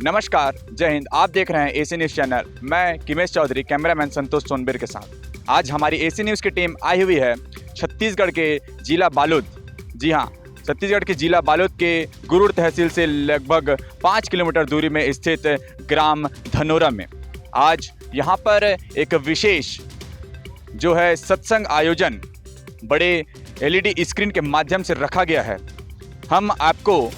नमस्कार, जय हिंद। आप देख रहे हैं एसी न्यूज़ चैनल। मैं किमेश चौधरी, कैमरामैन संतोष सोनबीर के साथ। आज हमारी एसी न्यूज़ की टीम आई हुई है छत्तीसगढ़ के जिला बालोद। जी हाँ, छत्तीसगढ़ के जिला बालोद के गुरुड़ तहसील से लगभग 5 किलोमीटर दूरी में स्थित ग्राम धनोरा में आज यहाँ पर एक विशेष जो है सत्संग आयोजन बड़े एलईडी स्क्रीन के माध्यम से रखा गया है। हम आपको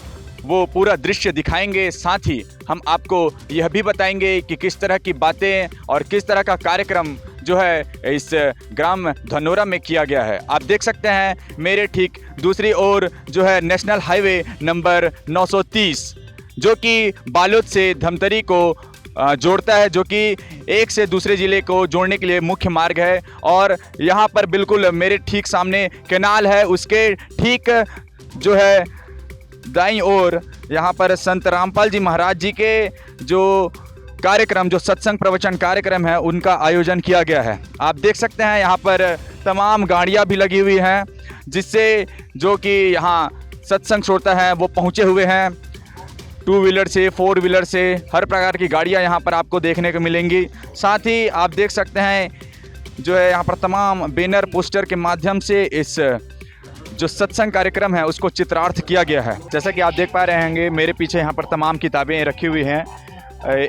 वो पूरा दृश्य दिखाएंगे, साथ ही हम आपको यह भी बताएंगे कि किस तरह की बातें और किस तरह का कार्यक्रम जो है इस ग्राम धनोरा में किया गया है। आप देख सकते हैं मेरे ठीक दूसरी ओर जो है नेशनल हाईवे नंबर 930 जो कि बालोद से धमतरी को जोड़ता है, जो कि एक से दूसरे ज़िले को जोड़ने के लिए मुख्य मार्ग है। और यहाँ पर बिल्कुल मेरे ठीक सामने कैनाल है, उसके ठीक जो है दाईं ओर यहाँ पर संत रामपाल जी महाराज जी के जो कार्यक्रम, जो सत्संग प्रवचन कार्यक्रम है, उनका आयोजन किया गया है। आप देख सकते हैं यहाँ पर तमाम गाड़ियाँ भी लगी हुई हैं, जिससे जो कि यहाँ सत्संग श्रोता हैं वो पहुँचे हुए हैं। 2 व्हीलर से 4 व्हीलर से हर प्रकार की गाड़ियाँ यहाँ पर आपको देखने को मिलेंगी। साथ ही आप देख सकते हैं जो है यहाँ पर तमाम बैनर पोस्टर के माध्यम से इस जो सत्संग कार्यक्रम है उसको चित्रार्थ किया गया है। जैसा कि आप देख पा रहे होंगे मेरे पीछे यहाँ पर तमाम किताबें रखी हुई हैं।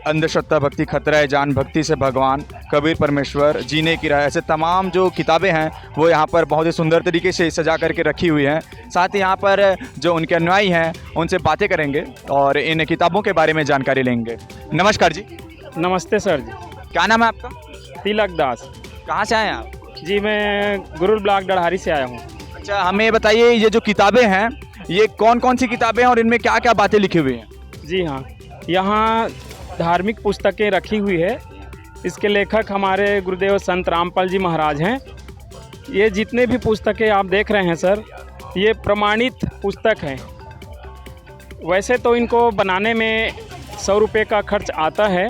अंधश्रद्धा भक्ति खतरा है जान, भक्ति से भगवान, कबीर परमेश्वर, जीने की राह, ऐसे तमाम जो किताबें हैं वो यहाँ पर बहुत ही सुंदर तरीके से सजा करके रखी हुई हैं। साथ ही यहाँ पर जो उनके अनुयायी हैं उनसे बातें करेंगे और इन किताबों के बारे में जानकारी लेंगे। नमस्कार जी। नमस्ते सर जी। क्या नाम है आपका? तिलक दास। कहाँ से आए हैं आप? जी मैं गुरुड़ ब्लॉक डढ़ारी से आया हूँ। अच्छा, हमें ये बताइए ये जो किताबें हैं ये कौन कौन सी किताबें हैं और इनमें क्या क्या बातें लिखी हुई हैं? जी हाँ, यहाँ धार्मिक पुस्तकें रखी हुई है। इसके लेखक हमारे गुरुदेव संत रामपाल जी महाराज हैं। ये जितने भी पुस्तकें आप देख रहे हैं सर, ये प्रमाणित पुस्तक हैं। वैसे तो इनको बनाने में 100 रुपये का खर्च आता है,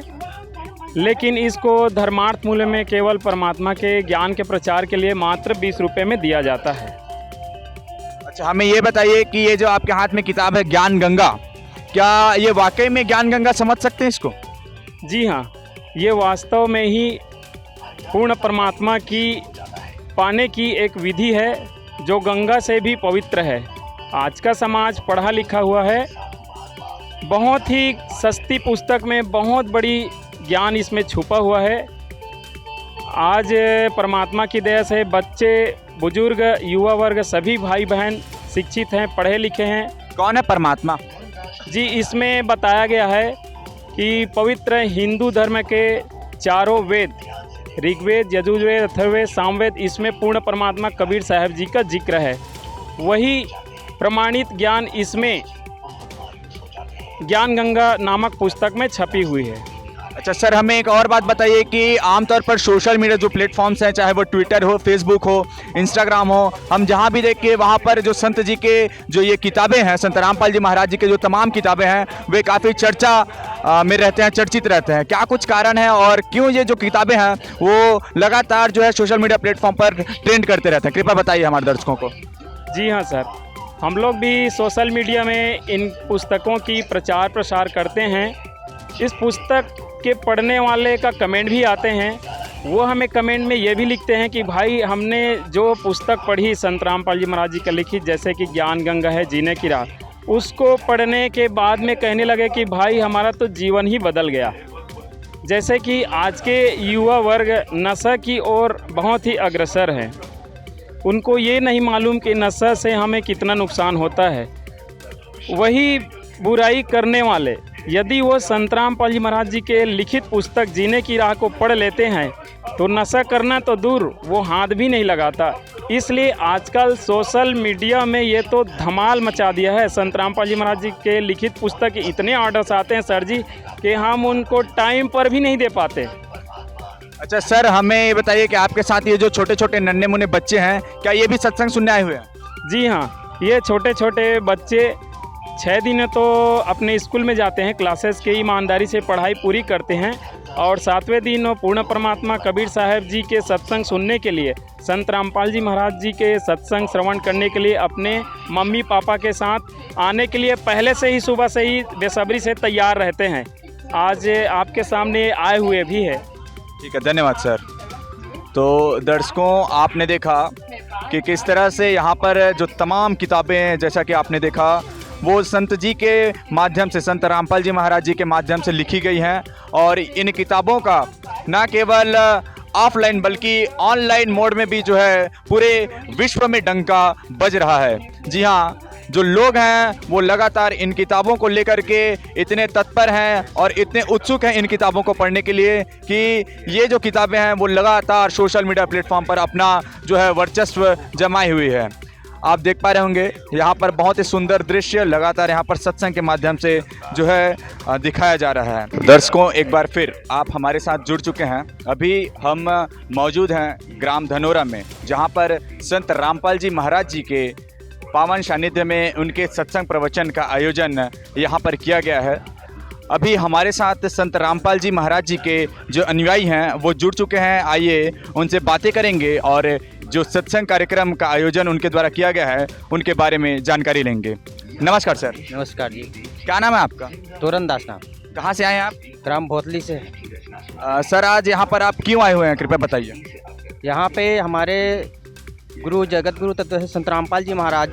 लेकिन इसको धर्मार्थ मूल्य में केवल परमात्मा के ज्ञान के प्रचार के लिए मात्र 20 रुपये में दिया जाता है। अच्छा, हमें ये बताइए कि ये जो आपके हाथ में किताब है ज्ञान गंगा, क्या ये वाकई में ज्ञान गंगा समझ सकते हैं इसको? जी हाँ, ये वास्तव में ही पूर्ण परमात्मा की पाने की एक विधि है जो गंगा से भी पवित्र है। आज का समाज पढ़ा लिखा हुआ है, बहुत ही सस्ती पुस्तक में बहुत बड़ी ज्ञान इसमें छुपा हुआ है। आज परमात्मा की दया से बच्चे, बुजुर्ग, युवा वर्ग सभी भाई बहन शिक्षित हैं, पढ़े लिखे हैं। कौन है परमात्मा? जी, इसमें बताया गया है कि पवित्र हिंदू धर्म के चारों वेद, ऋग्वेद, यजुर्वेद, अथर्ववेद, सामवेद, इसमें पूर्ण परमात्मा कबीर साहब जी का जिक्र है। वही प्रमाणित ज्ञान इसमें ज्ञान गंगा नामक पुस्तक में छपी हुई है। अच्छा सर, हमें एक और बात बताइए कि आमतौर पर सोशल मीडिया जो प्लेटफॉर्म्स हैं, चाहे वो ट्विटर हो, फेसबुक हो, इंस्टाग्राम हो, हम जहां भी देख के वहां पर जो संत जी के जो ये किताबें हैं, संत रामपाल जी महाराज जी के जो तमाम किताबें हैं वे काफ़ी चर्चा में रहते हैं, चर्चित रहते हैं। क्या कुछ कारण है और क्यों ये जो किताबें हैं वो लगातार जो है सोशल मीडिया प्लेटफॉर्म पर ट्रेंड करते रहते हैं? कृपया बताइए हमारे दर्शकों को। जी हाँ सर, हम लोग भी सोशल मीडिया में इन पुस्तकों की प्रचार प्रसार करते हैं। इस पुस्तक के पढ़ने वाले का कमेंट भी आते हैं। वो हमें कमेंट में ये भी लिखते हैं कि भाई हमने जो पुस्तक पढ़ी संत रामपाल जी महाराज जी का लिखित, जैसे कि ज्ञान गंगा है, जीने की राह, उसको पढ़ने के बाद में कहने लगे कि भाई हमारा तो जीवन ही बदल गया। जैसे कि आज के युवा वर्ग नशा की ओर बहुत ही अग्रसर है। उनको ये नहीं मालूम कि नशा से हमें कितना नुकसान होता है। वही बुराई करने वाले यदि वो संत रामपाल जी महाराज जी के लिखित पुस्तक जीने की राह को पढ़ लेते हैं तो नशा करना तो दूर, वो हाथ भी नहीं लगाता। इसलिए आजकल सोशल मीडिया में ये तो धमाल मचा दिया है। संत रामपाल जी महाराज जी के लिखित पुस्तक के इतने ऑर्डर्स आते हैं सर जी कि हम उनको टाइम पर भी नहीं दे पाते। अच्छा सर, हमें ये बताइए कि आपके साथ ये जो छोटे छोटे नन्हे मुन्ने बच्चे हैं, क्या ये भी सत्संग सुनने आए हुए हैं? जी हाँ, ये छोटे छोटे बच्चे 6 दिन तो अपने स्कूल में जाते हैं, क्लासेस की ईमानदारी से पढ़ाई पूरी करते हैं, और 7वें दिन वो पूर्ण परमात्मा कबीर साहब जी के सत्संग सुनने के लिए, संत रामपाल जी महाराज जी के सत्संग श्रवण करने के लिए अपने मम्मी पापा के साथ आने के लिए पहले से ही सुबह से ही बेसब्री से तैयार रहते हैं। आज आपके सामने आए हुए भी है। ठीक है, धन्यवाद सर। तो दर्शकों, आपने देखा कि किस तरह से यहाँ पर जो तमाम किताबें हैं, जैसा कि आपने देखा, वो संत जी के माध्यम से, संत रामपाल जी महाराज जी के माध्यम से लिखी गई हैं। और इन किताबों का न केवल ऑफलाइन बल्कि ऑनलाइन मोड में भी जो है पूरे विश्व में डंका बज रहा है। जी हाँ, जो लोग हैं वो लगातार इन किताबों को लेकर के इतने तत्पर हैं और इतने उत्सुक हैं इन किताबों को पढ़ने के लिए कि ये जो किताबें हैं वो लगातार सोशल मीडिया प्लेटफॉर्म पर अपना जो है वर्चस्व जमाई हुई है। आप देख पा रहे होंगे यहाँ पर बहुत ही सुंदर दृश्य लगातार यहाँ पर सत्संग के माध्यम से जो है दिखाया जा रहा है। दर्शकों, एक बार फिर आप हमारे साथ जुड़ चुके हैं। अभी हम मौजूद हैं ग्राम धनोरा में, जहाँ पर संत रामपाल जी महाराज जी के पावन सानिध्य में उनके सत्संग प्रवचन का आयोजन यहाँ पर किया गया है। अभी हमारे साथ संत रामपाल जी महाराज जी के जो अनुयायी हैं वो जुड़ चुके हैं। आइए उनसे बातें करेंगे और जो सत्संग कार्यक्रम का आयोजन उनके द्वारा किया गया है उनके बारे में जानकारी लेंगे। नमस्कार सर। नमस्कार जी। क्या नाम है आपका? तोरन दास नाम। कहाँ से आए हैं आप? ग्राम भोतली से। सर, आज यहाँ पर आप क्यों आए हुए हैं, कृपया बताइए। यहाँ पे हमारे गुरु जगत गुरु तत्व संत रामपाल जी महाराज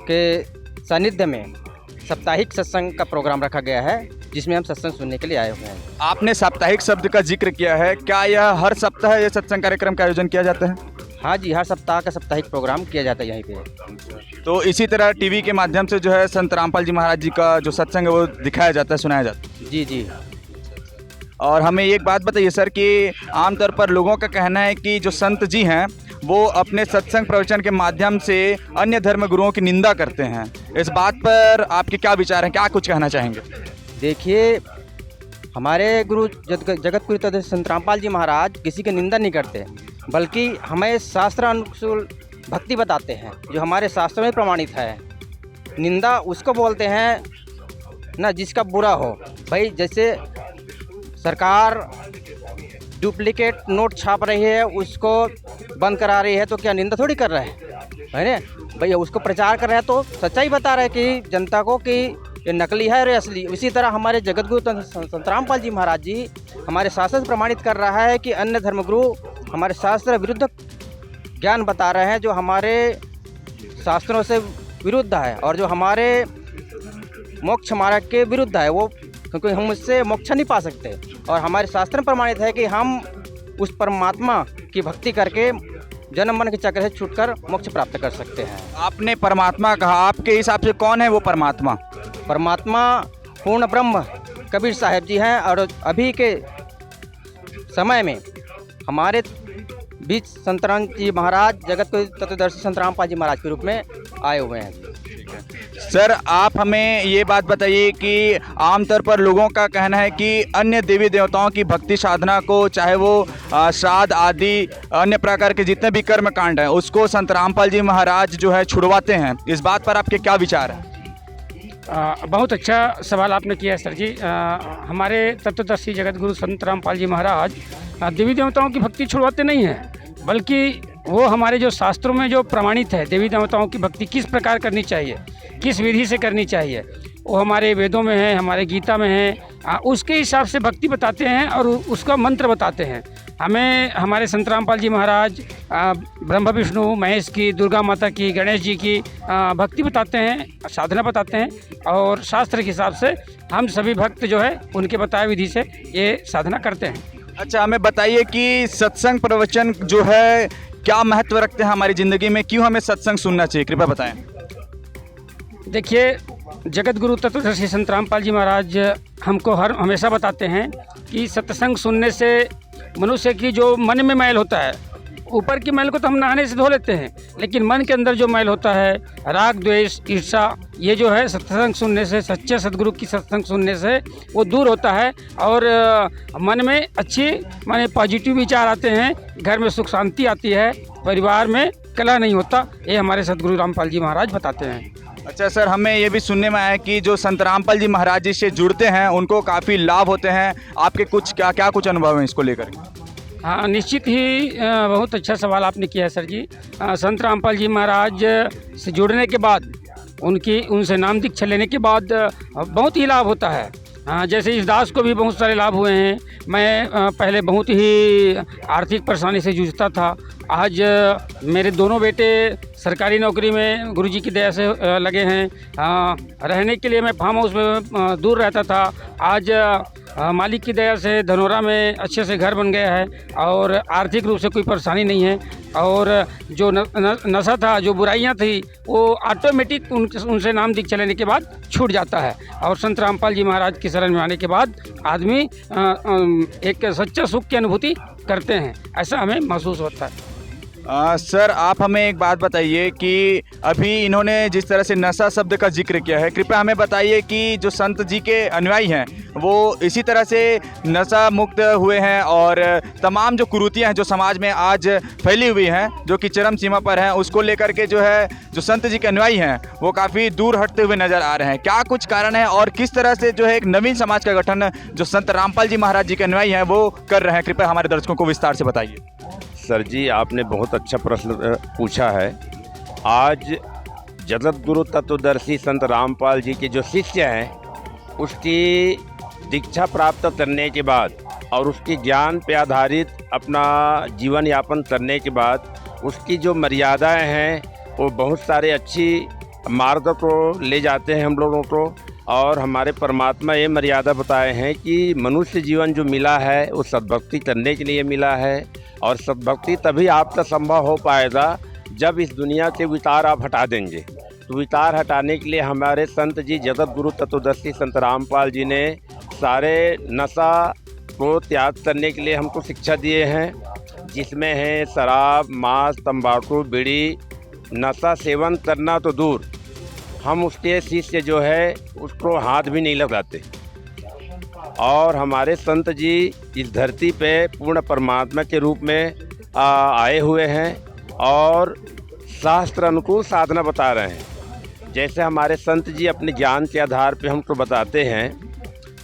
के सानिध्य में साप्ताहिक सत्संग का प्रोग्राम रखा गया है, जिसमें हम सत्संग सुनने के लिए आए हुए हैं। आपने साप्ताहिक शब्द का जिक्र किया है, क्या यह हर सप्ताह ये सत्संग कार्यक्रम का आयोजन किया जाता है? हाँ जी, हर सप्ताह का साप्ताहिक प्रोग्राम किया जाता है यहीं पे। तो इसी तरह टीवी के माध्यम से जो है संत रामपाल जी महाराज जी का जो सत्संग है वो दिखाया जाता है, सुनाया जाता है? जी जी। और हमें एक बात बताइए सर कि आमतौर पर लोगों का कहना है कि जो संत जी हैं वो अपने सत्संग प्रवचन के माध्यम से अन्य धर्म गुरुओं की निंदा करते हैं। इस बात पर आपके क्या विचार हैं, क्या कुछ कहना चाहेंगे? देखिए, हमारे गुरु जगत गुरु तत्व संत रामपाल जी महाराज किसी की निंदा नहीं करते, बल्कि हमें शास्त्र अनुकूल भक्ति बताते हैं जो हमारे शास्त्रों में प्रमाणित है। निंदा उसको बोलते हैं ना जिसका बुरा हो। भाई, जैसे सरकार डुप्लीकेट नोट छाप रही है, उसको बंद करा रही है, तो क्या निंदा थोड़ी कर रहा है ना भैया? उसको प्रचार कर रहे हैं तो सच्चाई बता रहे हैं कि जनता को कि ये नकली है और ये असली। इसी तरह हमारे जगत गुरु संत रामपाल जी महाराज जी हमारे शास्त्र से प्रमाणित कर रहा है कि अन्य धर्मगुरु हमारे शास्त्र विरुद्ध ज्ञान बता रहे हैं, जो हमारे शास्त्रों से विरुद्ध है और जो हमारे मोक्ष मार्ग के विरुद्ध है। वो क्योंकि हम उससे मोक्ष नहीं पा सकते और हमारे शास्त्र में प्रमाणित है कि हम उस परमात्मा की भक्ति करके जन्म मरण के चक्र से छूटकर मोक्ष प्राप्त कर सकते हैं। आपने परमात्मा कहा, आपके हिसाब से कौन है वो परमात्मा? परमात्मा पूर्ण ब्रह्म कबीर साहब जी हैं और अभी के समय में हमारे बीच संत राम जी महाराज जगत को तत्वदर्शी संत रामपाल जी महाराज के रूप में आए हुए हैं। सर, आप हमें ये बात बताइए कि आमतौर पर लोगों का कहना है कि अन्य देवी देवताओं की भक्ति साधना को, चाहे वो श्राद्ध आदि अन्य प्रकार के जितने भी कर्म कांड हैं, उसको संत रामपाल जी महाराज जो है छुड़वाते हैं। इस बात पर आपके क्या विचार हैं? बहुत अच्छा सवाल आपने किया है सर जी। हमारे तत्वदर्शी जगत गुरु संत रामपाल जी महाराज देवी देवताओं की भक्ति छुड़वाते नहीं हैं, बल्कि वो हमारे जो शास्त्रों में जो प्रमाणित है देवी देवताओं की भक्ति किस प्रकार करनी चाहिए, किस विधि से करनी चाहिए, वो हमारे वेदों में है, हमारे गीता में है। उसके हिसाब से भक्ति बताते हैं और उसका मंत्र बताते हैं। हमें हमारे संत रामपाल जी महाराज ब्रह्मा विष्णु महेश की, दुर्गा माता की, गणेश जी की भक्ति बताते हैं, साधना बताते हैं और शास्त्र के हिसाब से हम सभी भक्त जो है उनके बताए विधि से ये साधना करते हैं। अच्छा, हमें बताइए कि सत्संग प्रवचन जो है क्या महत्व रखते हैं हमारी ज़िंदगी में, क्यों हमें सत्संग सुनना चाहिए, कृपया बताएं। देखिए, जगत गुरु तत्वदर्शी संत रामपाल जी महाराज हमको हमेशा बताते हैं कि सत्संग सुनने से मनुष्य की जो मन में मैल होता है, ऊपर की मैल को तो हम नहाने से धो लेते हैं, लेकिन मन के अंदर जो मैल होता है, राग द्वेष ईर्ष्या, ये जो है सत्संग सुनने से, सच्चे सदगुरु की सत्संग सुनने से वो दूर होता है और मन में अच्छी माने पॉजिटिव विचार आते हैं, घर में सुख शांति आती है, परिवार में कलह नहीं होता। ये हमारे सदगुरु रामपाल जी महाराज बताते हैं। अच्छा सर, हमें ये भी सुनने में आया कि जो संत रामपाल जी महाराज जी से जुड़ते हैं उनको काफ़ी लाभ होते हैं। आपके कुछ क्या कुछ अनुभव हैं इसको लेकर? हाँ, निश्चित ही बहुत अच्छा सवाल आपने किया है सर जी। संत रामपाल जी महाराज से जुड़ने के बाद, उनसे नाम दीक्षा लेने के बाद बहुत ही लाभ होता है। जैसे इस दास को भी बहुत सारे लाभ हुए हैं। मैं पहले बहुत ही आर्थिक परेशानी से जूझता था। आज मेरे दोनों बेटे सरकारी नौकरी में गुरुजी की दया से लगे हैं। रहने के लिए मैं फार्म हाउस में दूर रहता था। आज मालिक की दया से धनोरा में अच्छे से घर बन गया है और आर्थिक रूप से कोई परेशानी नहीं है। और जो नशा था, जो बुराइयां थी, वो ऑटोमेटिक उनसे नाम दिख चलने के बाद छूट जाता है। और संत रामपाल जी महाराज की शरण में आने के बाद आदमी एक सच्चा सुख की अनुभूति करते हैं, ऐसा हमें महसूस होता है। सर, आप हमें एक बात बताइए कि अभी इन्होंने जिस तरह से नशा शब्द का जिक्र किया है, कृपया हमें बताइए कि जो संत जी के अनुयायी हैं वो इसी तरह से नशा मुक्त हुए हैं और तमाम जो कुरीतियां हैं जो समाज में आज फैली हुई हैं, जो कि चरम सीमा पर हैं, उसको लेकर के जो है जो संत जी के अनुयायी हैं वो काफ़ी दूर हटते हुए नज़र आ रहे हैं। क्या कुछ कारण है और किस तरह से जो है एक नवीन समाज का गठन जो संत रामपाल जी महाराज जी के अनुयायी हैं वो कर रहे हैं, कृपया हमारे दर्शकों को विस्तार से बताइए। सर जी, आपने बहुत अच्छा प्रश्न पूछा है। आज जगत गुरु तत्वदर्शी संत रामपाल जी के जो शिष्य हैं, उसकी दीक्षा प्राप्त करने के बाद और उसकी ज्ञान पे आधारित अपना जीवन यापन करने के बाद उसकी जो मर्यादाएं हैं वो बहुत सारे अच्छी मार्ग को ले जाते हैं हम लोगों को। और हमारे परमात्मा ये मर्यादा बताए हैं कि मनुष्य जीवन जो मिला है वो सद्भक्ति करने के लिए मिला है और सद्भक्ति तभी आपका संभव हो पाएगा जब इस दुनिया के विकार आप हटा देंगे। तो विकार हटाने के लिए हमारे संत जी जगत गुरु तत्वदर्शी संत रामपाल जी ने सारे नशा को त्याग करने के लिए हमको शिक्षा दिए हैं, जिसमें है शराब, मांस, तंबाकू, बीड़ी। नशा सेवन करना तो दूर, हम उसके शिष्य जो है उसको हाथ भी नहीं लगाते। और हमारे संत जी इस धरती पे पूर्ण परमात्मा के रूप में आए हुए हैं और शास्त्र अनुकूल साधना बता रहे हैं। जैसे हमारे संत जी अपने ज्ञान के आधार पे हमको बताते हैं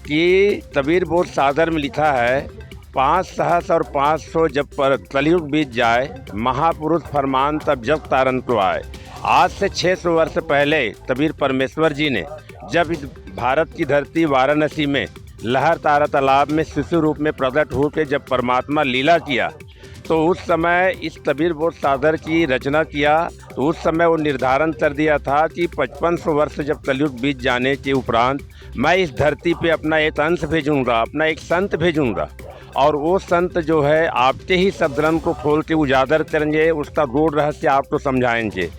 कि कबीर बोध सागर में लिखा है, 5 सहस्र और 500 जब पर कलयुग बीत जाए, महापुरुष फरमान तब जग तारन को आए। आज से 600 वर्ष पहले कबीर परमेश्वर जी ने जब इस भारत की धरती वाराणसी में लहर तारा तालाब में शिशु रूप में प्रकट होकर जब परमात्मा लीला किया, तो उस समय इस कबीर बोध सागर की रचना किया। तो उस समय वो निर्धारण कर दिया था कि 5500 वर्ष जब कलयुग बीत जाने के उपरांत मैं इस धरती पे अपना एक अंश भेजूंगा, अपना एक संत भेजूंगा और वो संत जो है आपके ही शब्दरंग को खोल के उजागर करेंगे, उसका गूढ़ रहस्य आपको समझाएंगे।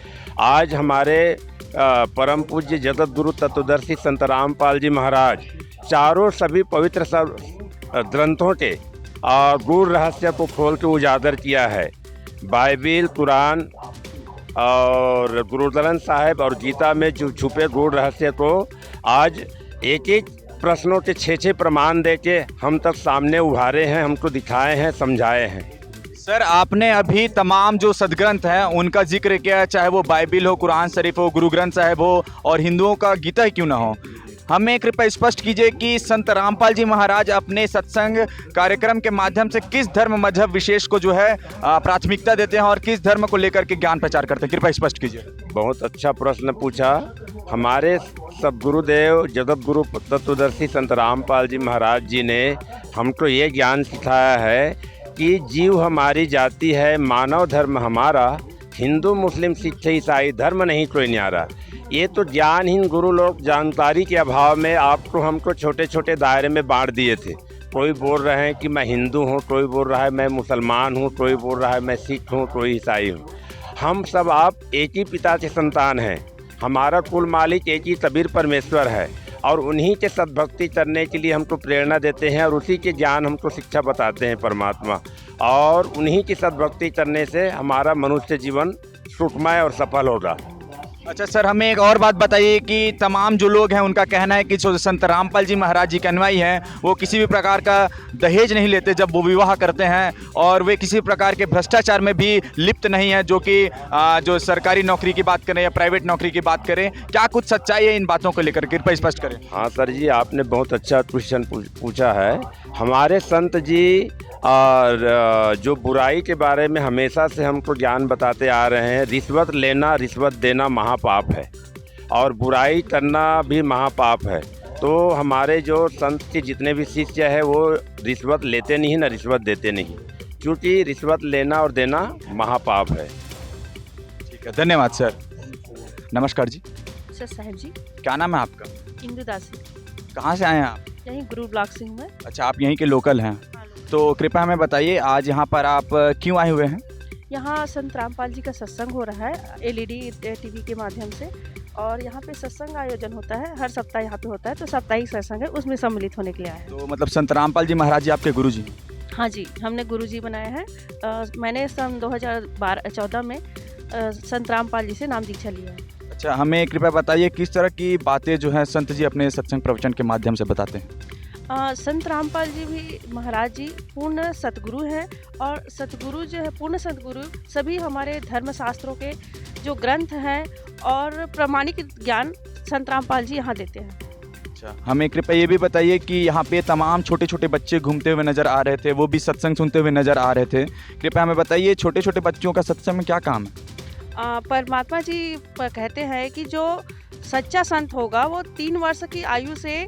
आज हमारे परम पूज्य जगत गुरु तत्वदर्शी संत रामपाल जी महाराज चारों सभी पवित्र सब ग्रंथों के गूढ़ रहस्य को खोल के उजागर किया है। बाइबिल, कुरान और गुरु ग्रंथ साहिब और गीता में जो छुपे गूढ़ रहस्य को आज एक एक प्रश्नों के 6-6 प्रमाण दे के हम तक सामने उभारे हैं, हमको दिखाए हैं, समझाए हैं। सर, आपने अभी तमाम जो सदग्रंथ हैं उनका जिक्र किया, चाहे वो बाइबिल हो, कुरान शरीफ हो, गुरु ग्रंथ साहिब हो और हिंदुओं का गीता ही क्यों ना हो। हमें कृपया स्पष्ट कीजिए कि संत रामपाल जी महाराज अपने सत्संग कार्यक्रम के माध्यम से किस धर्म मजहब विशेष को जो है प्राथमिकता देते हैं और किस धर्म को लेकर के ज्ञान प्रचार करते हैं, कृपया स्पष्ट कीजिए। बहुत अच्छा प्रश्न पूछा। हमारे सब गुरुदेव जगत गुरु तत्वदर्शी संत रामपाल जी महाराज जी ने हमको ये ज्ञान सिखाया है कि जीव हमारी जाति है, मानव धर्म हमारा, हिंदू मुस्लिम सिख ईसाई धर्म नहीं कोई न्यारा। ये तो ज्ञानहीन गुरु लोग जानकारी के अभाव में आपको हमको छोटे छोटे दायरे में बांट दिए थे। कोई बोल रहे हैं कि मैं हिंदू हूँ, कोई बोल रहा है मैं मुसलमान हूँ, कोई बोल रहा है मैं सिख हूँ, कोई ईसाई हूँ। हम सब आप एक ही पिता के संतान हैं। हमारा कुल मालिक एक ही कबीर परमेश्वर है और उन्हीं के सद्भक्ति करने के लिए हमको प्रेरणा देते हैं और उसी के ज्ञान हमको शिक्षा बताते हैं परमात्मा। और उन्हीं की सद्भक्ति करने से हमारा मनुष्य जीवन सुखमय और सफल होगा। अच्छा सर, हमें एक और बात बताइए कि तमाम जो लोग हैं उनका कहना है कि जो संत रामपाल जी महाराज जी के अनुयायी हैं वो किसी भी प्रकार का दहेज नहीं लेते जब वो विवाह करते हैं और वे किसी प्रकार के भ्रष्टाचार में भी लिप्त नहीं है, जो कि जो सरकारी नौकरी की बात करें या प्राइवेट नौकरी की बात करें। क्या कुछ सच्चाई है इन बातों को लेकर, कृपया स्पष्ट करें। हाँ सर जी, आपने बहुत अच्छा क्वेश्चन पूछा है। हमारे संत जी और जो बुराई के बारे में हमेशा से हमको ज्ञान बताते आ रहे हैं, रिश्वत लेना रिश्वत देना महापाप है और बुराई करना भी महापाप है। तो हमारे जो संत के जितने भी शिष्य है वो रिश्वत लेते नहीं ना रिश्वत देते नहीं, क्योंकि रिश्वत लेना और देना महापाप है। ठीक है, धन्यवाद सर। नमस्कार जी, सर साहब जी, क्या नाम है आपका? इंदु दासी, कहाँ से आए हैं आप? यहीं गुरु ब्लॉक से हूँ मैं। अच्छा, आप यहीं के लोकल हैं, तो कृपया हमें बताइए आज यहाँ पर आप क्यों आए हुए हैं? यहाँ संत रामपाल जी का सत्संग हो रहा है एलईडी टीवी के माध्यम से, और यहाँ पे सत्संग आयोजन होता है, हर सप्ताह यहाँ पे होता है, तो साप्ताहिक सत्संग है, उसमें सम्मिलित होने के लिए आया है। तो मतलब संत रामपाल जी महाराज जी आपके गुरु जी? हाँ जी, हमने गुरु जी बनाए हैं। मैंने सन 2014 में संत रामपाल जी से नाम दीक्षा लिया है। अच्छा, हमें कृपया बताइए किस तरह की बातें जो है संत जी अपने सत्संग प्रवचन के माध्यम से बताते हैं? संत रामपाल जी भी महाराज जी पूर्ण सतगुरु हैं, और सतगुरु जो है पूर्ण सतगुरु सभी हमारे धर्म शास्त्रों के जो ग्रंथ हैं और प्रमाणिक ज्ञान संत रामपाल जी यहाँ देते हैं। अच्छा, हमें कृपया ये भी बताइए कि यहाँ पे तमाम छोटे छोटे बच्चे घूमते हुए नज़र आ रहे थे, वो भी सत्संग सुनते हुए नज़र आ रहे थे। कृपया हमें बताइए छोटे छोटे बच्चों का सत्संग में क्या काम है? परमात्मा जी कहते हैं कि जो सच्चा संत होगा वो 3 वर्ष की आयु से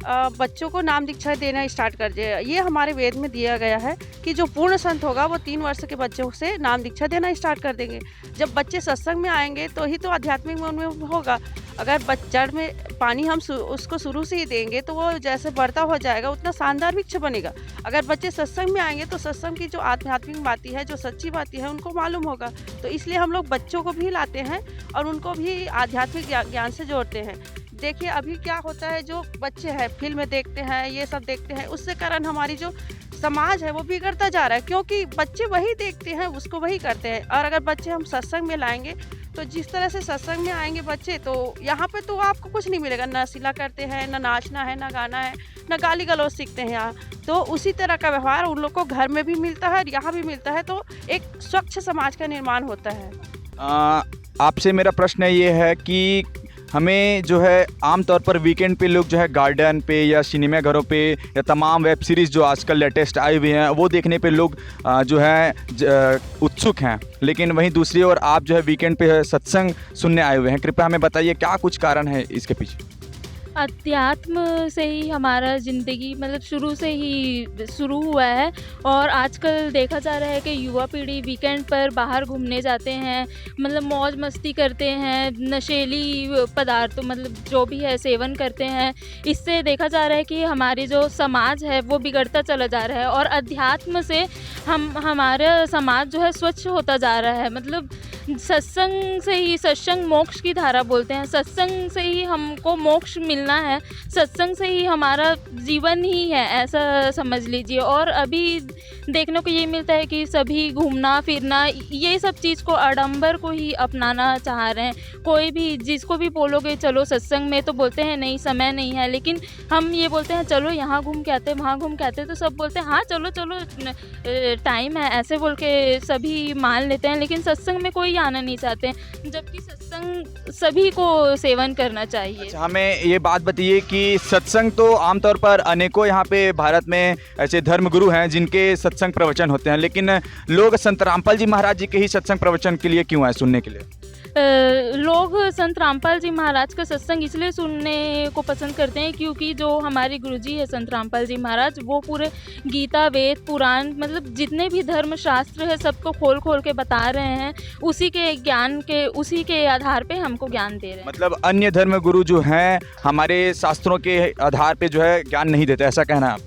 बच्चों को नाम दीक्षा देना स्टार्ट कर दे। ये हमारे वेद में दिया गया है कि जो पूर्ण संत होगा वो 3 वर्ष के बच्चों से नाम दीक्षा देना स्टार्ट कर देंगे। जब बच्चे सत्संग में आएंगे तो ही तो आध्यात्मिक मन में होगा। अगर जड़ में पानी हम उसको शुरू से ही देंगे तो वो जैसे बढ़ता हो जाएगा उतना शानदार वृक्ष बनेगा। अगर बच्चे सत्संग में आएंगे तो सत्संग की जो आध्यात्मिक बातें है, जो सच्ची बातें हैं, उनको मालूम होगा। तो इसलिए हम लोग बच्चों को भी लाते हैं और उनको भी आध्यात्मिक ज्ञान से जोड़ते हैं। देखिए अभी क्या होता है, जो बच्चे हैं फिल्म देखते हैं, ये सब देखते हैं, उससे कारण हमारी जो समाज है वो बिगड़ता जा रहा है, क्योंकि बच्चे वही देखते हैं, उसको वही करते हैं। और अगर बच्चे हम सत्संग में लाएंगे तो जिस तरह से सत्संग में आएंगे बच्चे, तो यहाँ पे तो आपको कुछ नहीं मिलेगा, ना सिला करते हैं, ना नाचना है, ना गाना है, ना गाली गलौज सीखते हैं यहाँ। तो उसी तरह का व्यवहार उन लोग को घर में भी मिलता है और यहाँ भी मिलता है, तो एक स्वच्छ समाज का निर्माण होता है। आपसे मेरा प्रश्न ये है कि हमें जो है आमतौर पर वीकेंड पे लोग जो है गार्डन पे या सिनेमा घरों पे या तमाम वेब सीरीज़ जो आजकल लेटेस्ट आई हुई हैं वो देखने पे लोग जो है उत्सुक हैं, लेकिन वहीं दूसरी ओर आप जो है वीकेंड पे सत्संग सुनने आए हुए हैं। कृपया हमें बताइए क्या कुछ कारण है इसके पीछे? अध्यात्म से ही हमारा ज़िंदगी मतलब शुरू से ही शुरू हुआ है, और आजकल देखा जा रहा है कि युवा पीढ़ी वीकेंड पर बाहर घूमने जाते हैं, मतलब मौज मस्ती करते हैं, नशीली पदार्थ मतलब जो भी है सेवन करते हैं। इससे देखा जा रहा है कि हमारी जो समाज है वो बिगड़ता चला जा रहा है, और अध्यात्म से हमारा समाज जो है स्वच्छ होता जा रहा है। मतलब सत्संग से ही, सत्संग मोक्ष की धारा बोलते हैं, सत्संग से ही हमको मोक्ष मिलना है, सत्संग से ही हमारा जीवन ही है, ऐसा समझ लीजिए। और अभी देखने को ये मिलता है कि सभी घूमना फिरना ये सब चीज़ को, आडंबर को ही अपनाना चाह रहे हैं। कोई भी जिसको भी बोलोगे चलो सत्संग में, तो बोलते हैं नहीं समय नहीं है, लेकिन हम ये बोलते हैं चलो यहाँ घूम के आते हैं, वहाँ घूम के आते हैं, तो सब बोलते हैं हाँ चलो चलो टाइम है, ऐसे बोल के सभी मान लेते हैं, लेकिन सत्संग में कोई आना नहीं चाहते हैं, जबकि सत्संग सभी को सेवन करना चाहिए। अच्छा, हमें ये बात बताइए कि सत्संग तो आमतौर पर अनेकों यहाँ पे भारत में ऐसे धर्मगुरु हैं जिनके सत्संग प्रवचन होते हैं, लेकिन लोग संत रामपाल जी महाराज जी के ही सत्संग प्रवचन के लिए क्यों आए सुनने के लिए? लोग संत रामपाल जी महाराज का सत्संग इसलिए सुनने को पसंद करते हैं क्योंकि जो हमारे गुरुजी है संत रामपाल जी महाराज, वो पूरे गीता वेद पुराण मतलब जितने भी धर्म शास्त्र है सबको खोल खोल के बता रहे हैं, उसी के ज्ञान के, उसी के आधार पे हमको ज्ञान दे रहे हैं। मतलब अन्य धर्म गुरु जो हैं हमारे शास्त्रों के आधार पे जो है ज्ञान नहीं देते, ऐसा कहना है आप?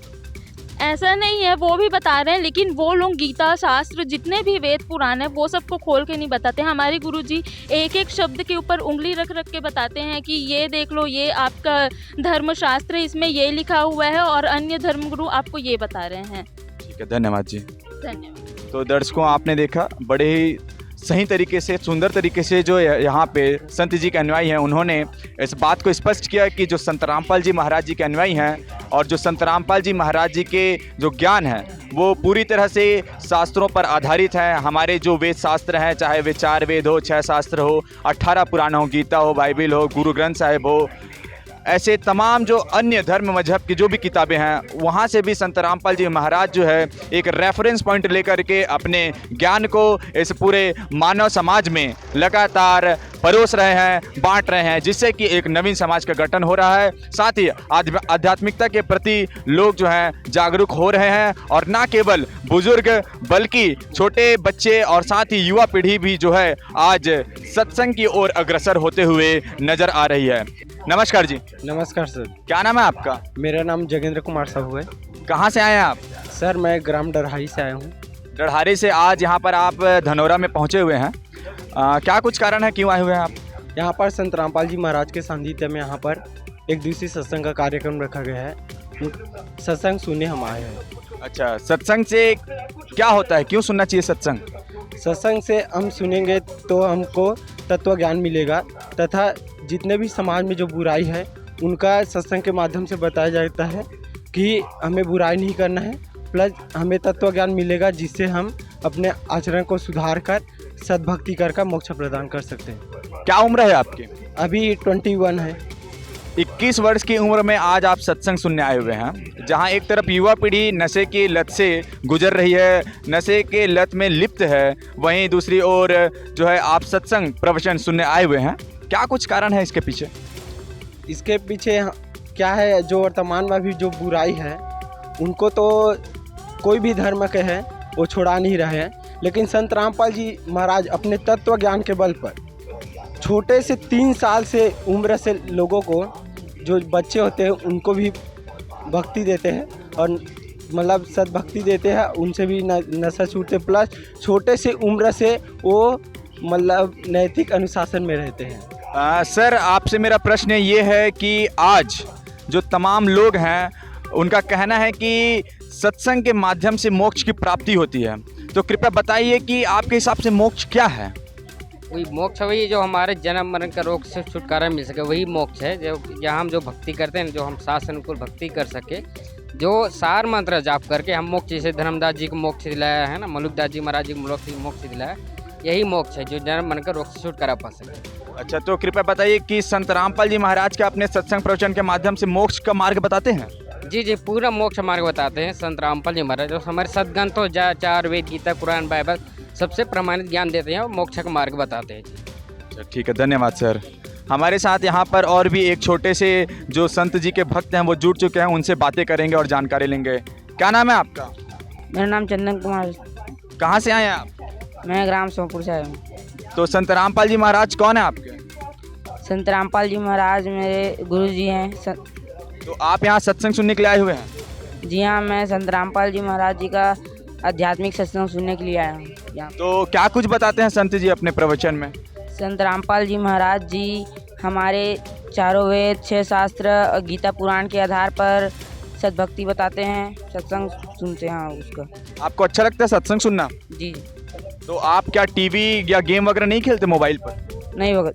ऐसा नहीं है, वो भी बता रहे हैं, लेकिन वो लोग गीता शास्त्र जितने भी वेद पुराण है वो सबको खोल के नहीं बताते। हमारे गुरुजी एक एक शब्द के ऊपर उंगली रख रख के बताते हैं कि ये देख लो, ये आपका धर्म शास्त्र है, इसमें ये लिखा हुआ है, और अन्य धर्मगुरु आपको ये बता रहे हैं। ठीक है, धन्यवाद जी। धन्यवाद। तो दर्शकों, आपने देखा बड़े ही सही तरीके से, सुंदर तरीके से जो यहाँ पे संत जी के अनुयायी हैं उन्होंने इस बात को स्पष्ट किया कि जो संत रामपाल जी महाराज जी के अनुयायी हैं और जो संत रामपाल जी महाराज जी के जो ज्ञान है वो पूरी तरह से शास्त्रों पर आधारित है। हमारे जो वेद शास्त्र हैं, चाहे वे 4 वेद हो, 6 शास्त्र हो, 18 पुराण हो, गीता हो, बाइबिल हो, गुरु ग्रंथ साहिब हो, ऐसे तमाम जो अन्य धर्म मजहब की जो भी किताबें हैं वहाँ से भी संत रामपाल जी महाराज जो है एक रेफरेंस पॉइंट लेकर के अपने ज्ञान को इस पूरे मानव समाज में लगातार परोस रहे हैं, बांट रहे हैं, जिससे कि एक नवीन समाज का गठन हो रहा है। साथ ही आध्यात्मिकता के प्रति लोग जो हैं जागरूक हो रहे हैं और ना केवल बुजुर्ग बल्कि छोटे बच्चे और साथ ही युवा पीढ़ी भी जो है आज सत्संग की ओर अग्रसर होते हुए नजर आ रही है। नमस्कार जी। नमस्कार सर, क्या नाम है आपका? मेरा नाम जोगेंद्र कुमार साहू है। कहाँ से आए हैं आप? सर मैं ग्राम डरहारी से आया हूँ। डरहारी से आज यहाँ पर आप धनौरा में पहुँचे हुए हैं। क्या कुछ कारण है, क्यों आए हुए हैं आप? यहाँ पर संत रामपाल जी महाराज के सानिध्य में यहाँ पर एक दिवसीय सत्संग का कार्यक्रम रखा गया है। सत्संग सुनने हम आए हैं। अच्छा, सत्संग से क्या होता है, क्यों सुनना चाहिए सत्संग? सत्संग से हम सुनेंगे तो हमको तत्व ज्ञान मिलेगा तथा जितने भी समाज में जो बुराई है उनका सत्संग के माध्यम से बताया जाता है कि हमें बुराई नहीं करना है, प्लस हमें तत्व ज्ञान मिलेगा जिससे हम अपने आचरण को सुधार कर सद्भक्ति कर मोक्ष प्रदान कर सकते हैं। क्या उम्र है आपकी? अभी 21 है। 21 वर्ष की उम्र में आज आप सत्संग सुनने आए हुए हैं, जहां एक तरफ युवा पीढ़ी नशे की लत से गुजर रही है, नशे के लत में लिप्त है, वहीं दूसरी ओर जो है आप सत्संग प्रवचन सुनने आए हुए हैं। क्या कुछ कारण है इसके पीछे? इसके पीछे क्या है, जो वर्तमान में भी जो बुराई है उनको तो कोई भी धर्म के है वो छोड़ा नहीं रहे हैं, लेकिन संत रामपाल जी महाराज अपने तत्व ज्ञान के बल पर छोटे से 3 साल से उम्र से लोगों को, जो बच्चे होते हैं उनको भी भक्ति देते हैं और मतलब सद्भक्ति देते हैं, उनसे भी नशा छूटते, प्लस छोटे से उम्र से वो मतलब नैतिक अनुशासन में रहते हैं। सर आपसे मेरा प्रश्न ये है कि आज जो तमाम लोग हैं उनका कहना है कि सत्संग के माध्यम से मोक्ष की प्राप्ति होती है, तो कृपया बताइए कि आपके हिसाब से मोक्ष क्या है? वही मोक्ष, वही जो हमारे जन्म मरण का रोग से छुटकारा मिल सके, वही मोक्ष है। जो जहाँ हम जो भक्ति करते हैं, जो हम शास्त्र अनुकूल भक्ति कर सके, जो सार मंत्र जाप करके हम मोक्ष, जैसे धर्मदास जी को मोक्ष दिलाया है ना, मलुकदास जी महाराज जी को मोक्ष दिलाया, यही मोक्ष है जो जन्म मरण का रोग से छुटकारा पा सके। अच्छा, तो कृपया बताइए कि संत रामपाल जी महाराज के अपने सत्संग प्रवचन के माध्यम से मोक्ष का मार्ग बताते हैं? जी जी, पूरा मोक्ष मार्ग बताते हैं संत रामपाल जी महाराज। जो हमारे सदग्रंथ हो, 4 वेद, गीता, कुरान, बाइबल, सबसे प्रमाणित ज्ञान देते हैं और मोक्ष का मार्ग बताते हैं। अच्छा ठीक है, धन्यवाद सर। हमारे साथ यहाँ पर और भी एक छोटे से जो संत जी के भक्त हैं वो जुड़ चुके हैं, उनसे बातें करेंगे और जानकारी लेंगे। क्या नाम है आपका? मेरा नाम चंदन कुमार। कहाँ से आए हैं आप? मैं ग्राम सोमपुर से आया हूँ। तो संत रामपाल जी महाराज कौन है आपके? संत रामपाल जी महाराज मेरे गुरु जी हैं। तो आप यहाँ सत्संग सुनने के लिए आए हुए हैं? जी हाँ, मैं संत रामपाल जी महाराज जी का आध्यात्मिक सत्संग सुनने के लिए आया हूँ यहाँ। तो क्या कुछ बताते हैं संत जी अपने प्रवचन में? संत रामपाल जी महाराज जी हमारे 4 वेद, 6 शास्त्र और गीता पुराण के आधार पर सद्भक्ति बताते हैं, सत्संग सुनते हैं उसका। आपको अच्छा लगता है सत्संग सुनना? जी। तो आप क्या टीवी या गेम वगैरह नहीं खेलते मोबाइल पर? नहीं होगा।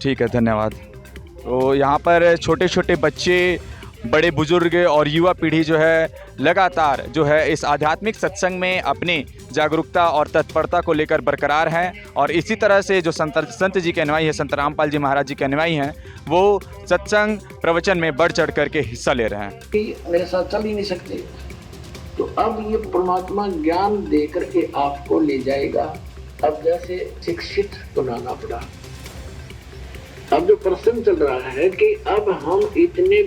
ठीक है, धन्यवाद। तो यहाँ पर छोटे छोटे बच्चे, बड़े बुजुर्ग और युवा पीढ़ी जो है लगातार जो है इस आध्यात्मिक सत्संग में अपनी जागरूकता और तत्परता को लेकर बरकरार हैं, और इसी तरह से जो संत जी के अनुयायी हैं, संत रामपाल जी महाराज जी के अनुयायी हैं, वो सत्संग प्रवचन में बढ़ चढ़ करके हिस्सा ले रहे हैं। कि मेरे साथ चल ही नहीं सकते, तो अब ये परमात्मा ज्ञान दे करके आपको ले जाएगा। अब जैसे शिक्षित बनाना पड़ा। अब जो प्रश्न चल रहा है कि अब हम इतने